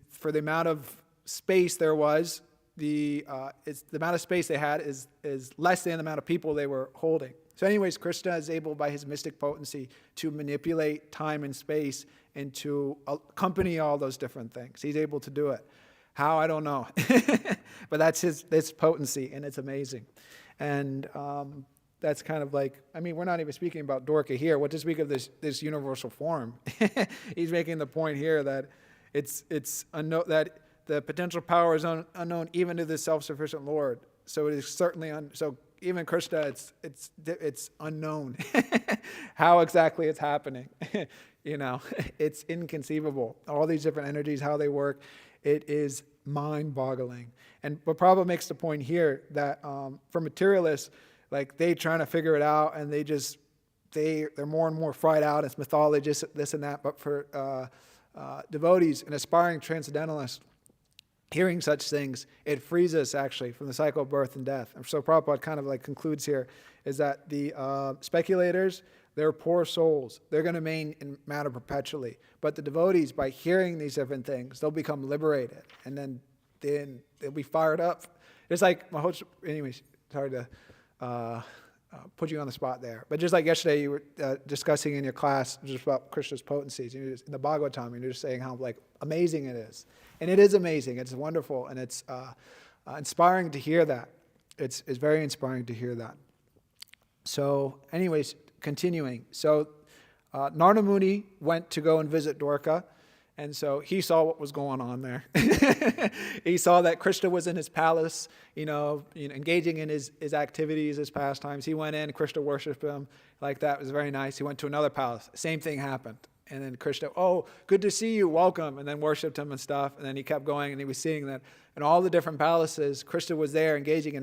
for the amount of space there was, the amount of space they had is less than the amount of people they were holding. So anyways, Krishna is able by his mystic potency to manipulate time and space and to accompany all those different things. He's able to do it. How, I don't know. But that's his potency, and it's amazing. And that's kind of like, I mean, we're not even speaking about Dwarka here. What to speak of this universal form? He's making the point here that it's unknown, that the potential power is unknown even to the self-sufficient Lord. So it is certainly so even Krishna, it's unknown how exactly it's happening. It's inconceivable. All these different energies, how they work. It is mind-boggling. But Prabhupada makes the point here that for materialists, like they trying to figure it out, and they're more and more fried out. It's mythology, this and that. But for devotees and aspiring transcendentalists, hearing such things, it frees us actually from the cycle of birth and death. And so Prabhupada kind of like concludes here is that the speculators, they're poor souls. They're going to remain in matter perpetually. But the devotees, by hearing these different things, they'll become liberated. And then they'll be fired up. It's like, anyways, sorry to put you on the spot there. But just like yesterday, you were discussing in your class just about Krishna's potencies. In the Bhagavatam, and you're just saying how like amazing it is. And it is amazing. It's wonderful. And it's inspiring to hear that. It's very inspiring to hear that. So anyways, continuing. So Narada Muni went to go and visit Dwarka. And so he saw what was going on there. He saw that Krishna was in his palace, engaging in his activities, his pastimes. He went in, Krishna worshipped him like that. It was very nice. He went to another palace. Same thing happened. And then Krishna, oh, good to see you, welcome, and then worshipped him and stuff. And then he kept going, and he was seeing that in all the different palaces, Krishna was there engaging in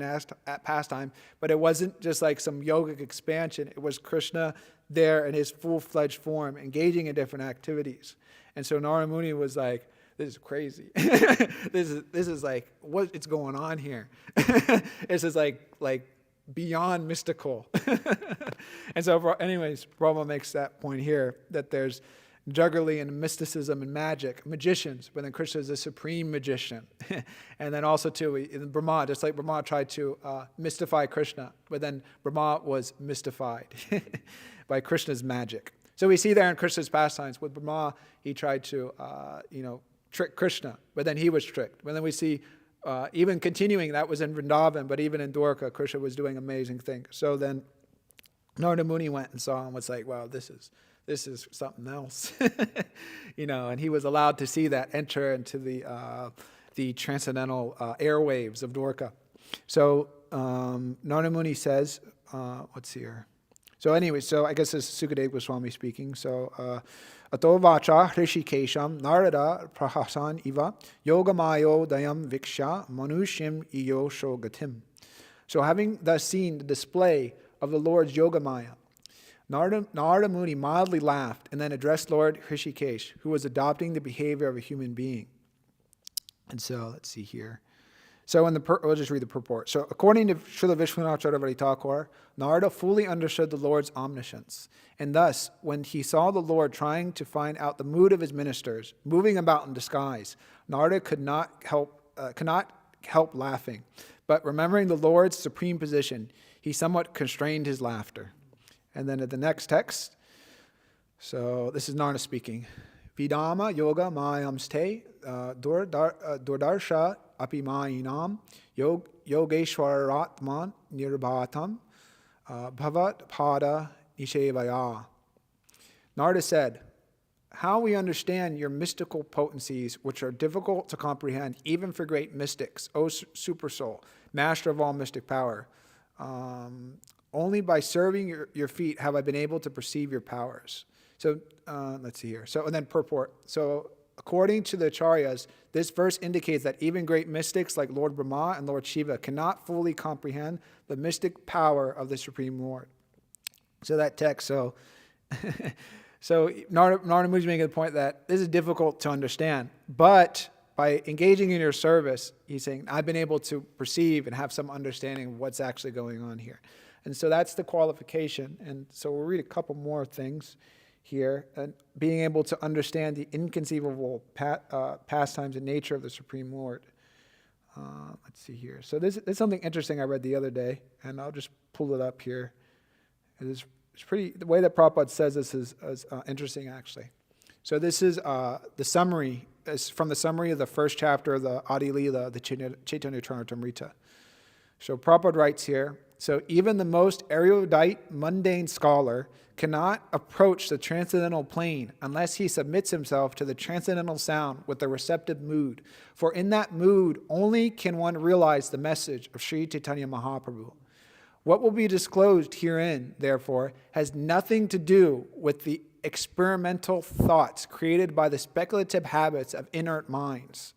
pastime. But it wasn't just like some yogic expansion. It was Krishna there in his full-fledged form, engaging in different activities. And so Narada Muni was like, this is crazy. This is like, what is going on here? This is like beyond mystical. And so, anyways, Brahma makes that point here, that there's jugglery and mysticism and magic, magicians, but then Krishna is a supreme magician. And then also too, in Brahma, just like Brahma tried to mystify Krishna, but then Brahma was mystified by Krishna's magic. So we see there in Krishna's pastimes, with Brahma, he tried to trick Krishna, but then he was tricked. But then we see even continuing, that was in Vrindavan, but even in Dwarka, Krishna was doing amazing things. So then Narada Muni went and saw and was like, wow, this is something else. And he was allowed to see that enter into the transcendental airwaves of Dwarka. So Narada Muni says, what's here? So anyway, so I guess this is Sukadeva Goswami speaking. So Ato vacha hrishikesham narada prahasan iva yogamayo dayam viksha manushim iyo shogatim. So having thus seen the display of the Lord's Yogamaya, Narada Muni mildly laughed and then addressed Lord Hrishikesh, who was adopting the behavior of a human being. And so, let's see here. So, we'll just read the purport. So, according to Srila Vishwanath Chakravarti Thakur, Narada fully understood the Lord's omniscience. And thus, when he saw the Lord trying to find out the mood of his ministers, moving about in disguise, Narada could not help laughing. But remembering the Lord's supreme position, he somewhat constrained his laughter. And then at the next text, so this is Narada speaking. Vidama yoga mayamste durdarsha apimayinam yogeshwaratman nirbhatam bhavat pada nishevaya. Narada said, how we understand your mystical potencies, which are difficult to comprehend even for great mystics, O super soul, master of all mystic power. Only by serving your feet have I been able to perceive your powers. So let's see here. So and then purport. So according to the Acharyas, this verse indicates that even great mystics like Lord Brahma and Lord Shiva cannot fully comprehend the mystic power of the Supreme Lord. So that text, so Narada Muni is making the point that this is difficult to understand, but by engaging in your service, he's saying, I've been able to perceive and have some understanding of what's actually going on here. And so that's the qualification. And so we'll read a couple more things here. And being able to understand the inconceivable pastimes and nature of the Supreme Lord. Let's see here. So this is something interesting I read the other day, and I'll just pull it up here. It's pretty, the way that Prabhupada says this is interesting, actually. So this is the summary. It's from the summary of the first chapter of the Adi Lila, the Chaitanya Charitamrita. So Prabhupada writes here, so even the most erudite, mundane scholar cannot approach the transcendental plane unless he submits himself to the transcendental sound with a receptive mood. For in that mood only can one realize the message of Sri Chaitanya Mahaprabhu. What will be disclosed herein, therefore, has nothing to do with the experimental thoughts created by the speculative habits of inert minds.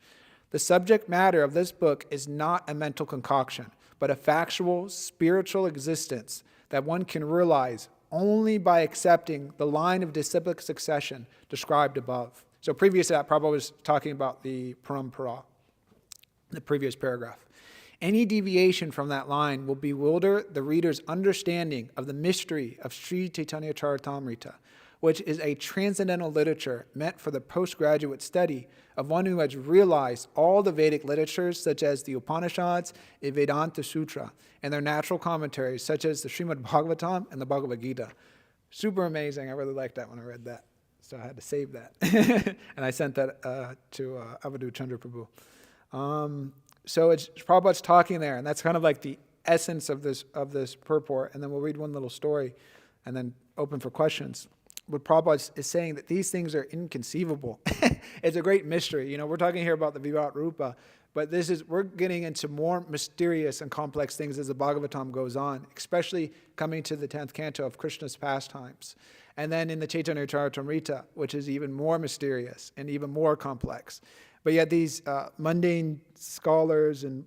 The subject matter of this book is not a mental concoction, but a factual, spiritual existence that one can realize only by accepting the line of disciplic succession described above. So previous to that, Prabhupada was talking about the parampara, the previous paragraph. Any deviation from that line will bewilder the reader's understanding of the mystery of Sri Chaitanya Charitamrita, which is a transcendental literature meant for the postgraduate study of one who has realized all the Vedic literatures, such as the Upanishads and Vedanta Sutra, and their natural commentaries, such as the Srimad Bhagavatam and the Bhagavad Gita. Super amazing. I really liked that when I read that. So I had to save that. And I sent that to Avadhu Chandra Prabhu. So it's Prabhupada's talking there, and that's kind of like the essence of this purport. And then we'll read one little story and then open for questions. What Prabhupada is saying, that these things are inconceivable. It's a great mystery. You know, we're talking here about the Virat Rupa, but we're getting into more mysterious and complex things as the Bhagavatam goes on, especially coming to the 10th canto of Krishna's pastimes. And then in the Chaitanya Charitamrita, which is even more mysterious and even more complex. But yet these mundane scholars and,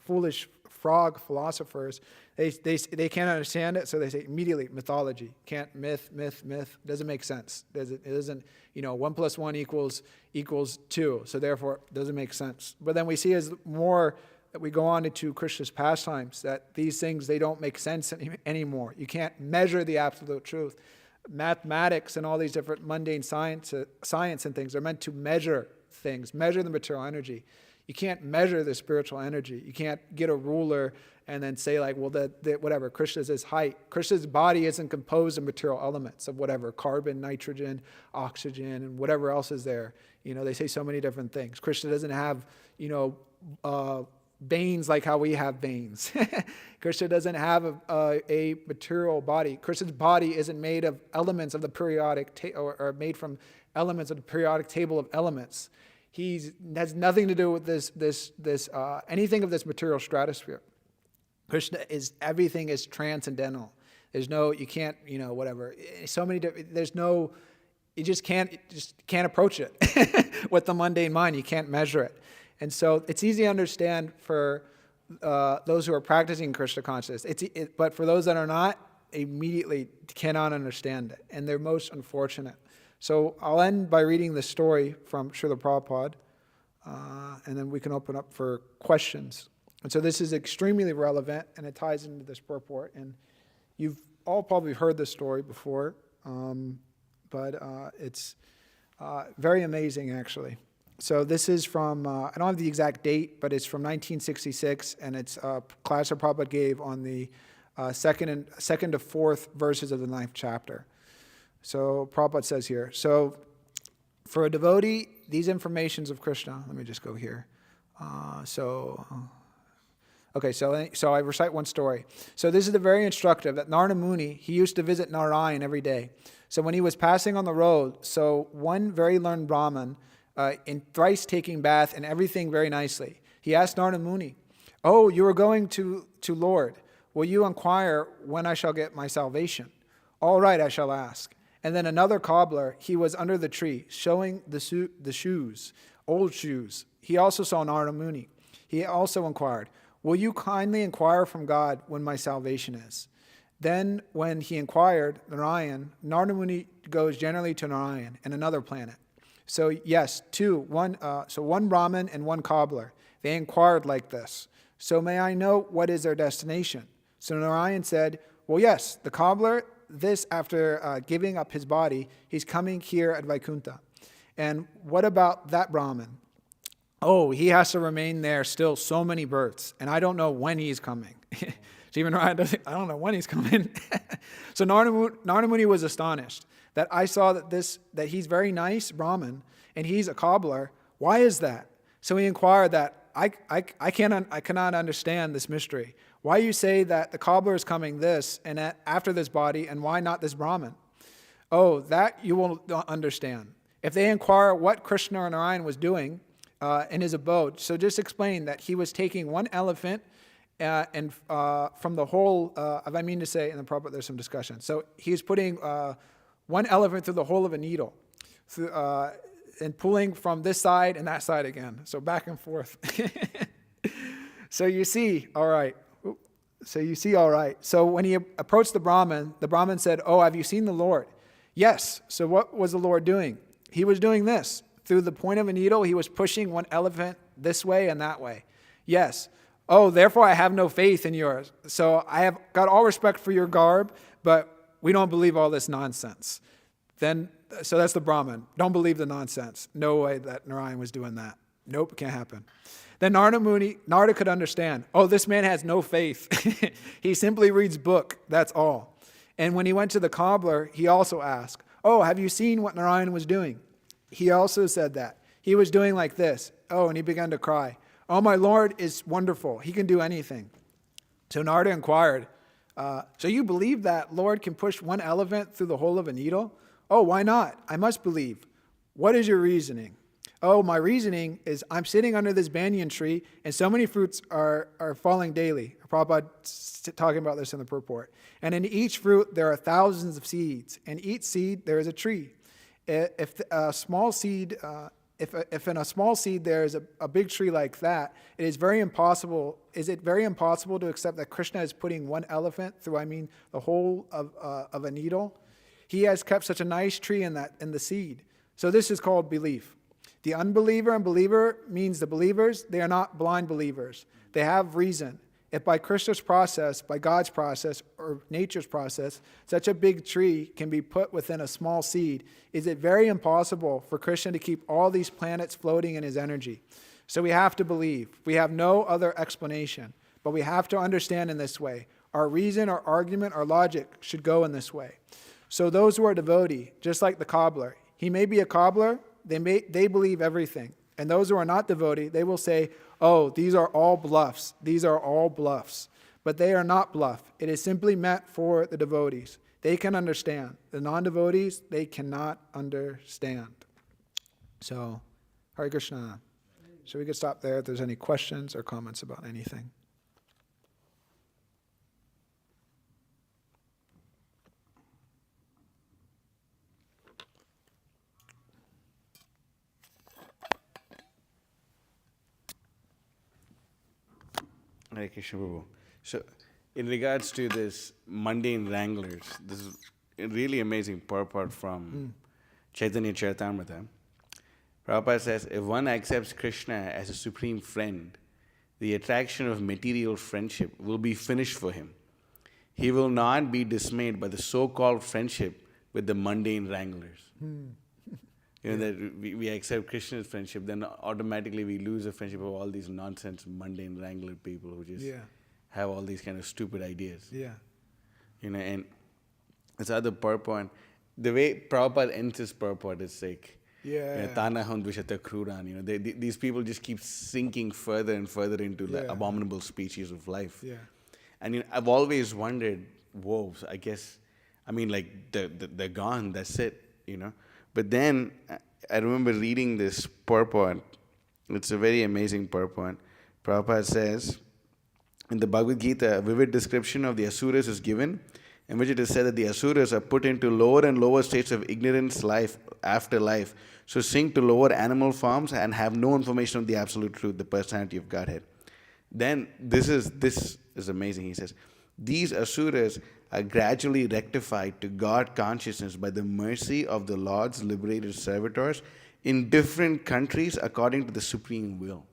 foolish frog philosophers, they can't understand it, so they say immediately mythology. Can't myth. Doesn't make sense. It doesn't, 1 + 1 = 2. So therefore, it doesn't make sense. But then we see as more we go on into Krishna's pastimes, that these things, they don't make sense anymore. You can't measure the absolute truth. Mathematics and all these different mundane science and things are meant to measure things, measure the material energy. You can't measure the spiritual energy. You can't get a ruler and then say like, well, whatever, Krishna's his height. Krishna's body isn't composed of material elements, of whatever, carbon, nitrogen, oxygen, and whatever else is there. They say so many different things. Krishna doesn't have, veins like how we have veins. Krishna doesn't have a material body. Krishna's body isn't made of elements of the periodic, or made from elements of the periodic table of elements. He has nothing to do with anything of this material stratosphere. Krishna everything is transcendental. There's no, you can't, whatever. So many different, you just can't approach it with the mundane mind. You can't measure it. And so it's easy to understand for those who are practicing Krishna consciousness. But for those that are not, immediately cannot understand it. And they're most unfortunate. So I'll end by reading the story from Srila Prabhupada, and then we can open up for questions. And so this is extremely relevant, and it ties into this purport. And you've all probably heard this story before, but it's very amazing, actually. So this is from, I don't have the exact date, but it's from 1966, and it's a class that Prabhupada gave on the second to fourth verses of the 9th chapter. So Prabhupada says here, so for a devotee, these informations of Krishna, let me just go here. So I recite one story. So this is very instructive, that Narada Muni, he used to visit Narayan every day. So when he was passing on the road, so one very learned Brahmin, in thrice taking bath and everything very nicely, he asked Narada Muni, "Oh, you are going to Lord. Will you inquire when I shall get my salvation?" "All right, I shall ask." And then another cobbler, he was under the tree, showing the shoes, old shoes. He also saw Narada Muni. He also inquired, "Will you kindly inquire from God when my salvation is?" Then when he inquired, Narada Muni goes generally to Narayan and another planet. So yes, one Brahmin and one cobbler, they inquired like this. "So may I know what is their destination?" So Narayan said, "Well, yes, the cobbler, this after giving up his body, he's coming here at Vaikuntha. And what about that Brahmin?" "Oh, he has to remain there still so many births, and I don't know when he's coming." So even Narayan doesn't, I don't know when he's coming. So Narada Muni was astonished that I saw that he's very nice Brahmin, and he's a cobbler. Why is that? So he inquired that, I cannot understand this mystery. Why you say that the cobbler is coming this and after this body, and why not this Brahmin? "Oh, that you will understand. If they inquire what Krishna or Narayan was doing in his abode, so just explain that he was taking one elephant and from the hole, I mean to say, in the Prabhupada there's some discussion. So he's putting one elephant through the hole of a needle, and pulling from this side and that side again. So back and forth. So you see, all right. So when he approached the Brahmin said, "Oh, have you seen the Lord?" "Yes." So what was the Lord doing? He was doing this. Through the point of a needle, he was pushing one elephant this way and that way. "Yes." "Oh, therefore I have no faith in yours. So I have got all respect for your garb, but we don't believe all this nonsense." So that's the Brahmin. Don't believe the nonsense. No way that Narayan was doing that. Nope, can't happen. Then Narada could understand. Oh, this man has no faith. He simply reads book, that's all. And when he went to the cobbler, he also asked, "Oh, have you seen what Narayan was doing?" He also said that. He was doing like this. Oh, and he began to cry. "Oh, my Lord is wonderful. He can do anything." So Narada inquired, "So you believe that Lord can push one elephant through the hole of a needle?" "Oh, why not? I must believe." "What is your reasoning?" "Oh, my reasoning is I'm sitting under this banyan tree and so many fruits are falling daily." Prabhupada's talking about this in the purport. "And in each fruit there are thousands of seeds, and each seed there is a tree. If in a small seed there is a big tree like that, is it very impossible to accept that Krishna is putting one elephant through, the hole of a needle? He has kept such a nice tree in the seed. So this is called belief. The unbeliever and believer means the believers, they are not blind believers. They have reason. If by Krishna's process, by God's process, or nature's process, such a big tree can be put within a small seed, is it very impossible for Krishna to keep all these planets floating in his energy? So we have to believe. We have no other explanation, but we have to understand in this way. Our reason, our argument, our logic should go in this way. So those who are devotee, just like the cobbler, he may be a cobbler, they believe everything. And those who are not devotee, they will say, oh, these are all bluffs. These are all bluffs. But they are not bluff. It is simply meant for the devotees. They can understand. The non-devotees, they cannot understand. So, Hare Krishna. So we could stop there if there's any questions or comments about anything. Hare Krishna Prabhu. So, in regards to this mundane wranglers, this is a really amazing purport from Chaitanya Charitamrita. Prabhupada says, if one accepts Krishna as a supreme friend, the attraction of material friendship will be finished for him. He will not be dismayed by the so-called friendship with the mundane wranglers. You know, that we accept Krishna's friendship, then automatically we lose a friendship of all these nonsense, mundane wrangler people who just have all these kind of stupid ideas. Yeah. You know, and this other purport, the way Prabhupada ends his purport is like, Tanaham Dvishata Kruran, you know, these people just keep sinking further and further into the abominable species of life. Yeah. And you know, I've always wondered, whoa, I guess, I mean, like, they're gone, that's it, you know. But then I remember reading this purport. It's a very amazing purport. Prabhupada says, in the Bhagavad Gita, a vivid description of the Asuras is given, in which it is said that the Asuras are put into lower and lower states of ignorance life after life, so sink to lower animal forms and have no information of the absolute truth, the personality of Godhead. Then this is amazing. He says, these Asuras are gradually rectified to God consciousness by the mercy of the Lord's liberated servitors in different countries according to the supreme will.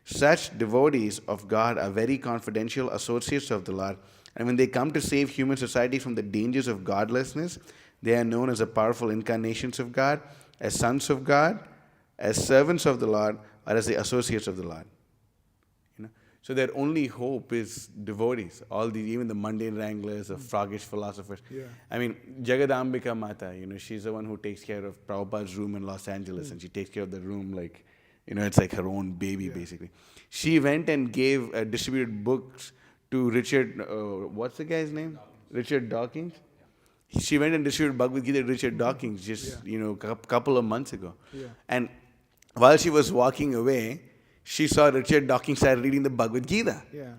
Such devotees of God are very confidential associates of the Lord, and when they come to save human society from the dangers of godlessness, they are known as the powerful incarnations of God, as sons of God, as servants of the Lord, or as the associates of the Lord. So their only hope is devotees. All these, even the mundane wranglers, the froggish philosophers. Yeah. I mean, Jagadambika Mata, you know, she's the one who takes care of Prabhupada's room in Los Angeles, and she takes care of the room like, you know, it's like her own baby, basically. She went and gave distributed books to Richard, what's the guy's name? Richard Dawkins. She went and distributed Bhagavad Gita to Richard Dawkins just, you know, a couple of months ago. Yeah. And while she was walking away, she saw Richard Dawkins started reading the Bhagavad Gita. Yeah.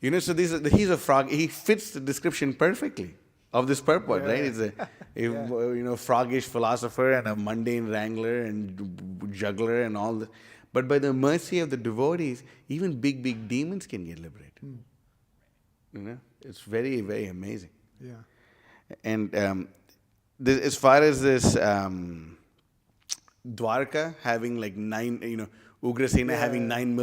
You know, so he's a frog. He fits the description perfectly of this purport, right? It's a you know, froggish philosopher and a mundane wrangler and juggler and all that. But by the mercy of the devotees, even big demons can get liberated. You know, it's very, very amazing. Yeah. And as far as this Dwarka having like 9, you know, Ugrasena having 9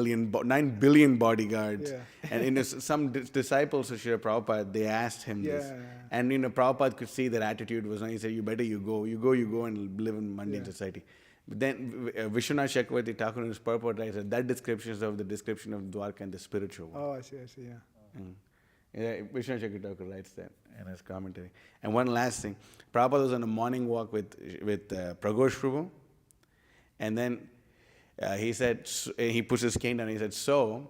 billion bodyguards. Yeah. And you know, some disciples of Srila Prabhupada, they asked him this. Yeah. And you know, Prabhupada could see their attitude was nice. He said, you better you go and live in mundane society. But then Vishwanath Chakravarti Thakur in his purport writes that description is of the description of Dwarka and the spiritual one. Oh, I see, yeah. Yeah, Vishwanath Chakravarti Thakur writes that in his commentary. And one last thing, Prabhupada was on a morning walk with Pragosh Prabhu, and then he said, he puts his cane down and he said, so,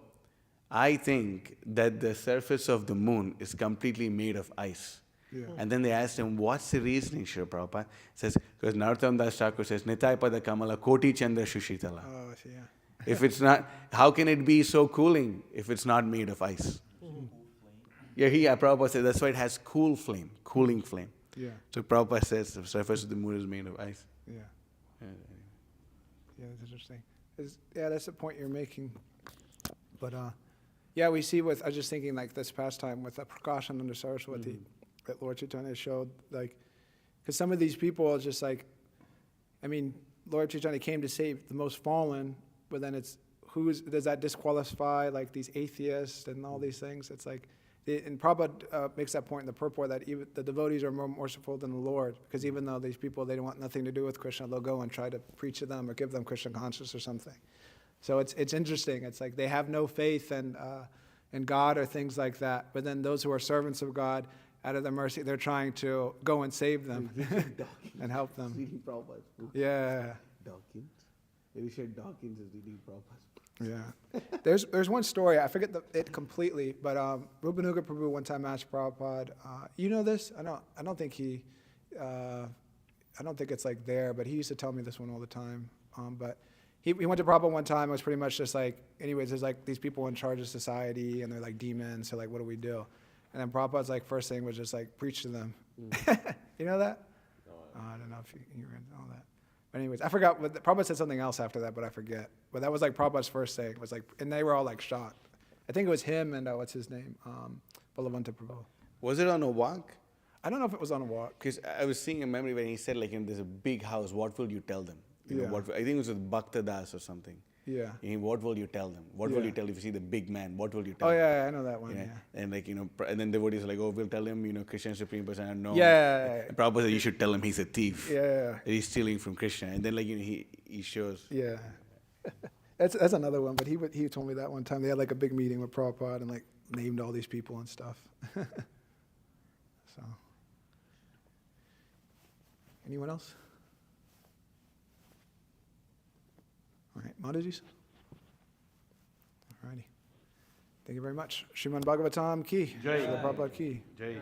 I think that the surface of the moon is completely made of ice. Yeah. And then they asked him, what's the reasoning, Srila Prabhupada? He says, because Narottam Das Thakur says, Nitai Pada Kamala Koti Chandra Shushitala. Oh, I see, yeah. If it's not, how can it be so cooling if it's not made of ice? Yeah, Prabhupada said, that's why it has cooling flame. Yeah. So Prabhupada says the surface of the moon is made of ice. Yeah. Yeah, that's interesting. That's the point you're making. But we see with, I was just thinking like this past time with Prakashan under Saraswati, that Lord Chaitanya showed, like, because some of these people are just like, I mean, Lord Chaitanya came to save the most fallen, but then it's does that disqualify like these atheists and all these things? It's like, and Prabhupada makes that point in the purport that even the devotees are more merciful than the Lord, because even though these people, they don't want nothing to do with Krishna, they'll go and try to preach to them or give them Krishna consciousness or something. So it's interesting. It's like they have no faith in God or things like that, but then those who are servants of God, out of their mercy, they're trying to go and save them and help them. Reading Prabhupada's book. Yeah. Dawkins. Maybe said Dawkins is reading Prabhupada's book. Yeah. There's one story, I forget it completely, but Rupanuga Prabhu one time asked Prabhupada, you know this? I don't think it's like there, but he used to tell me this one all the time. But he went to Prabhupada one time, it was pretty much just like, anyways, there's like these people in charge of society and they're like demons, so like what do we do? And then Prabhupada's like first thing was just like preach to them. You know that? No, I don't know if you read all that. But anyways, I forgot. Prabhupada said something else after that, but I forget. But that was like Prabhupada's first thing. Was like, and they were all like shocked. I think it was him and what's his name, Balavanta Prabhu. Was it on a walk? I don't know if it was on a walk. Because I was seeing a memory when he said, like, there's a big house. What will you tell them? You know, Yeah. I think it was with Bhakta Das or something. Yeah. What will you tell them? What will you tell if you see the big man? What will you tell Oh them? yeah, I know that one. You know? Yeah. And like, and then the devotees are like, oh, we'll tell him, Krishna is Supreme Person. No. Yeah. And Prabhupada said, you should tell him he's a thief. Yeah. That he's stealing from Krishna. And then like, he shows. Yeah. That's another one. But he told me that one time they had like a big meeting with Prabhupada and like named all these people and stuff. So. Anyone else? All right, Mataji's. All righty. Thank you very much. Sriman Bhagavatam ki. Jai. Srila Prabhupada ki. Jai.